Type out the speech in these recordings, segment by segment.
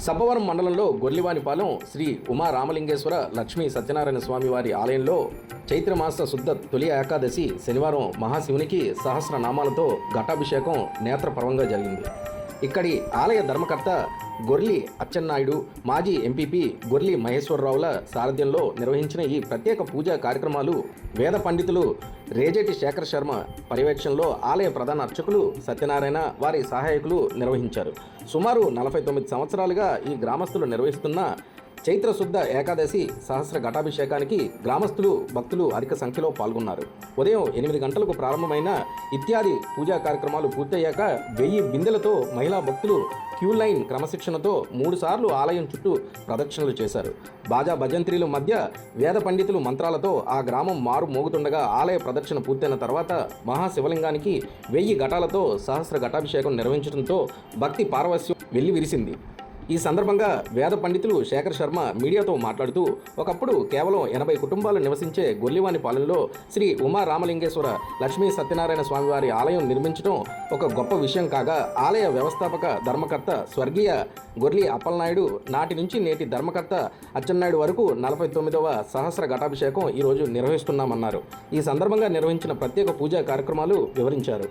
సబ్బవరం మండలంలో గొర్లివానిపాలెం శ్రీ ఉమా రామలింగేశ్వర లక్ష్మీ సత్యనారాయణ స్వామి వారి ఆలయంలో చైత్రమాస శుద్ధ తొలి ఏకాదశి శనివారం మహాశివునికి సహస్రనామాలతో ఘటాభిషేకం నేత్రపర్వంగా జరిగింది. ఇక్కడి ఆలయ ధర్మకర్త గొర్లి అచ్చెన్నాయుడు, మాజీ ఎంపీపీ గొర్లి మహేశ్వరరావుల సారథ్యంలో నిర్వహించిన ఈ ప్రత్యేక పూజా కార్యక్రమాలు వేద పండితులు రేజేటి శేఖర్ శర్మ పర్యవేక్షణలో ఆలయ ప్రధాన అర్చకులు సత్యనారాయణ, వారి సహాయకులు నిర్వహించారు. సుమారు 49 సంవత్సరాలుగా ఈ గ్రామస్తులు నిర్వహిస్తున్న చైత్రశుద్ధ ఏకాదశి సహస్ర ఘటాభిషేకానికి గ్రామస్తులు, భక్తులు అధిక సంఖ్యలో పాల్గొన్నారు. ఉదయం 8 గంటలకు ప్రారంభమైన ఇత్యాది పూజా కార్యక్రమాలు పూర్తయ్యాక 1000 బిందెలతో మహిళా భక్తులు క్యూ లైన్ క్రమశిక్షణతో 3 సార్లు ఆలయం చుట్టూ ప్రదక్షిణలు చేశారు. బాజా భజంత్రీల మధ్య వేద పండితులు మంత్రాలతో ఆ గ్రామం మారు మోగుతుండగా ఆలయ ప్రదక్షిణ పూర్తయిన తర్వాత మహాశివలింగానికి 1000 ఘటాలతో సహస్ర ఘటాభిషేకం నిర్వహించడంతో భక్తి పారవస్యం వెళ్లి విరిసింది. ఈ సందర్భంగా వేద పండితులు శేఖర్ శర్మ మీడియాతో మాట్లాడుతూ, ఒకప్పుడు కేవలం 80 కుటుంబాలు నివసించే గొర్లివానిపాలెంలో శ్రీ ఉమా రామలింగేశ్వర లక్ష్మీ సత్యనారాయణ స్వామివారి ఆలయం నిర్మించడం ఒక గొప్ప విషయం కాగా, ఆలయ వ్యవస్థాపక ధర్మకర్త స్వర్గీయ గొర్లి అప్పలనాయుడు నాటి నుంచి నేటి ధర్మకర్త అచ్చెన్నాయుడు వరకు 49వ సహస్ర ఘటాభిషేకం ఈరోజు నిర్వహిస్తున్నామన్నారు. ఈ సందర్భంగా నిర్వహించిన ప్రత్యేక పూజా కార్యక్రమాలు వివరించారు.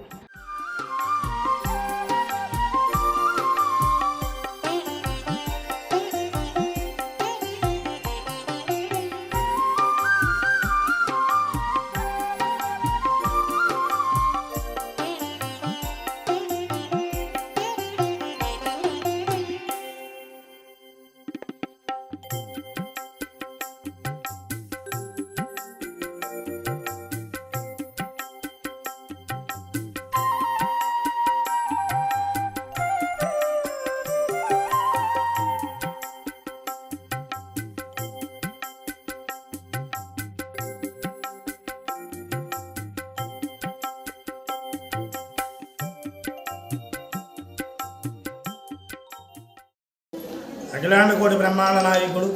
అఖిలాండ కోటి బ్రహ్మాండ నాయకుడు,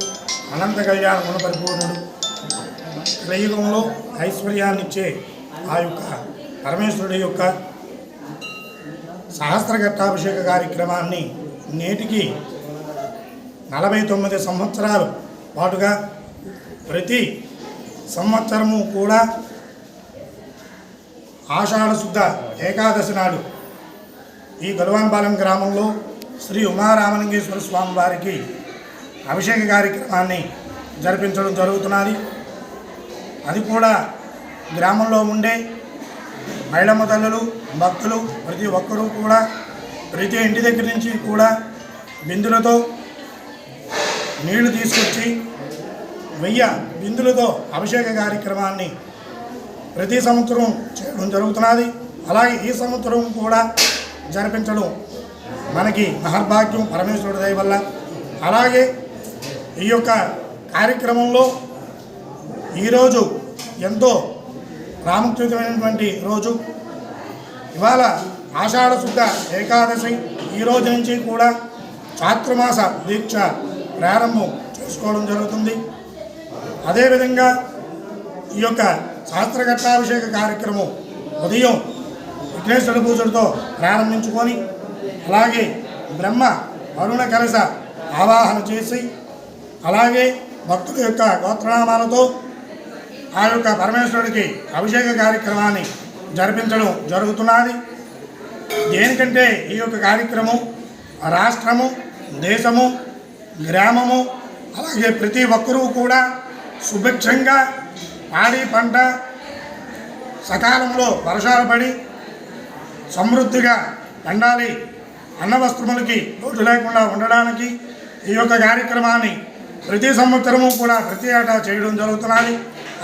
అనంత కళ్యాణ గుణ పరిపూర్ణుడు, కలియుగంలో ఐశ్వర్యాన్నిచ్చే ఆ యొక్క పరమేశ్వరుడి యొక్క సహస్ర ఘటాభిషేక కార్యక్రమాన్ని నేటికి 49 సంవత్సరాలు పాటుగా ప్రతి సంవత్సరము కూడా ఆషాఢ శుద్ధ ఏకాదశి నాడు ఈ గొర్లివానిపాలెం గ్రామంలో శ్రీ ఉమా రామలింగేశ్వర స్వామి వారికి అభిషేక కార్యక్రమాన్ని జరిపించడం జరుగుతున్నది. అది కూడా గ్రామంలో ఉండే మహిళమ్మ తల్లులు, భక్తులు ప్రతి ఒక్కరూ కూడా ప్రతి ఇంటి దగ్గర నుంచి కూడా బిందులతో నీళ్లు తీసుకొచ్చి 1000 బిందులతో అభిషేక కార్యక్రమాన్ని ప్రతి సంవత్సరం చేయడం జరుగుతున్నది. అలాగే ఈ సంవత్సరం కూడా జరిపించడం మనకి మహర్భాగ్యం, పరమేశ్వరుడి దయ వల్ల. అలాగే ఈ యొక్క కార్యక్రమంలో ఈరోజు ఎంతో ప్రాముఖ్యమైనటువంటి రోజు. ఇవాళ ఆషాఢ శుద్ధ ఏకాదశి. ఈ రోజు నుంచి కూడా చాతుర్మాస దీక్ష ప్రారంభం చేసుకోవడం జరుగుతుంది. అదేవిధంగా ఈ యొక్క సహస్ర ఘటాభిషేక కార్యక్రమం ఉదయం విఘ్నేశ్వర పూజలతో ప్రారంభించుకొని, అలాగే బ్రహ్మ అరుణ కలశ ఆవాహన చేసి, అలాగే భక్తుల యొక్క గోత్రనామాలతో ఆ యొక్క పరమేశ్వరుడికి అభిషేక కార్యక్రమాన్ని జరిపించడం జరుగుతున్నది. దేనికంటే ఈ యొక్క కార్యక్రమం రాష్ట్రము, దేశము, గ్రామము, అలాగే ప్రతి ఒక్కరూ కూడా సుభిక్షంగా పాడి పంట సకాలంలో వర్షాలు పడి సమృద్ధిగా పండాలి, అన్నవస్త్రములకి లోటు లేకుండా ఉండడానికి ఈ యొక్క కార్యక్రమాన్ని ప్రతి సంవత్సరము కూడా ప్రతి ఏటా చేయడం జరుగుతున్నది.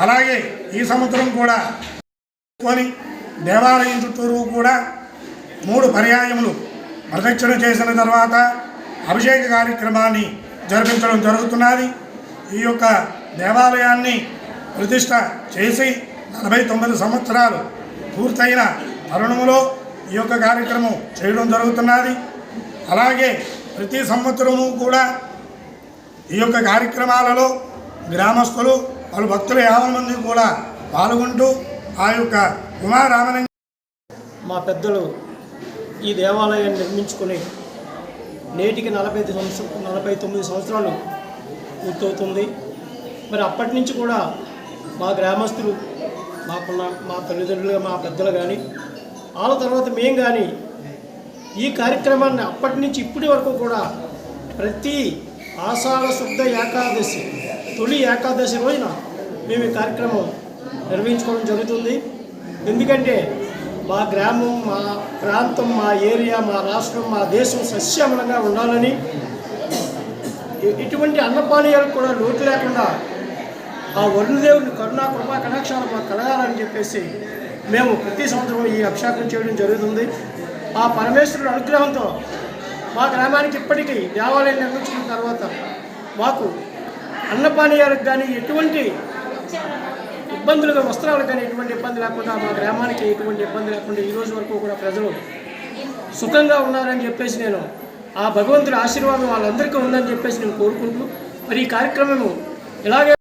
అలాగే ఈ సంవత్సరం కూడా దేవాలయం చుట్టూరు కూడా 3 పర్యాయములు ప్రదక్షిణ చేసిన తర్వాత అభిషేక కార్యక్రమాన్ని జరిపించడం జరుగుతున్నది. ఈ యొక్క దేవాలయాన్ని ప్రతిష్ట చేసి 49 సంవత్సరాలు పూర్తయిన తరుణంలో ఈ యొక్క కార్యక్రమం చేయడం జరుగుతున్నది. అలాగే ప్రతి సంవత్సరము కూడా ఈ యొక్క కార్యక్రమాలలో గ్రామస్తులు, వాళ్ళ భక్తులు 50 మంది కూడా పాల్గొంటూ ఆ యొక్క ఉమా రామలింగ మా పెద్దలు ఈ దేవాలయాన్ని నిర్మించుకుని నేటికి 49 సంవత్సరాలు పూర్తవుతుంది. మరి అప్పటి నుంచి కూడా మా గ్రామస్తులు మా తల్లిదండ్రులు మా పెద్దలు కానీ వాళ్ళ తర్వాత మేము కానీ ఈ కార్యక్రమాన్ని అప్పటి నుంచి ఇప్పటి వరకు కూడా ప్రతి ఆషాఢ శుద్ధ ఏకాదశి తొలి ఏకాదశి రోజున మేము ఈ కార్యక్రమం నిర్వహించుకోవడం జరుగుతుంది. ఎందుకంటే మా గ్రామం, మా ప్రాంతం, మా ఏరియా, మా రాష్ట్రం, మా దేశం సస్యమలంగా ఉండాలని, ఇటువంటి అన్నపానీయాలకు కూడా లోటు లేకుండా ఆ వరుణదేవుని కరుణా కృపా కటాక్షాలు మాకు కలగాలని చెప్పేసి మేము ప్రతి సంవత్సరం ఈ అభిషేకం చేయడం జరుగుతుంది. ఆ పరమేశ్వరుడు అనుగ్రహంతో మా గ్రామానికి ఇప్పటికీ దేవాలయం నిర్మించుకున్న తర్వాత మాకు అన్నపానీయాలకు కానీ ఎటువంటి ఇబ్బందులుగా, వస్త్రాలకు కానీ ఎటువంటి ఇబ్బంది లేకుండా, మా గ్రామానికి ఎటువంటి ఇబ్బంది లేకుండా ఈ రోజు వరకు కూడా ప్రజలు సుఖంగా ఉన్నారని చెప్పేసి నేను ఆ భగవంతుడి ఆశీర్వాదం వాళ్ళందరికీ ఉందని చెప్పేసి నేను కోరుకుంటూ మరి ఈ కార్యక్రమం ఇలాగే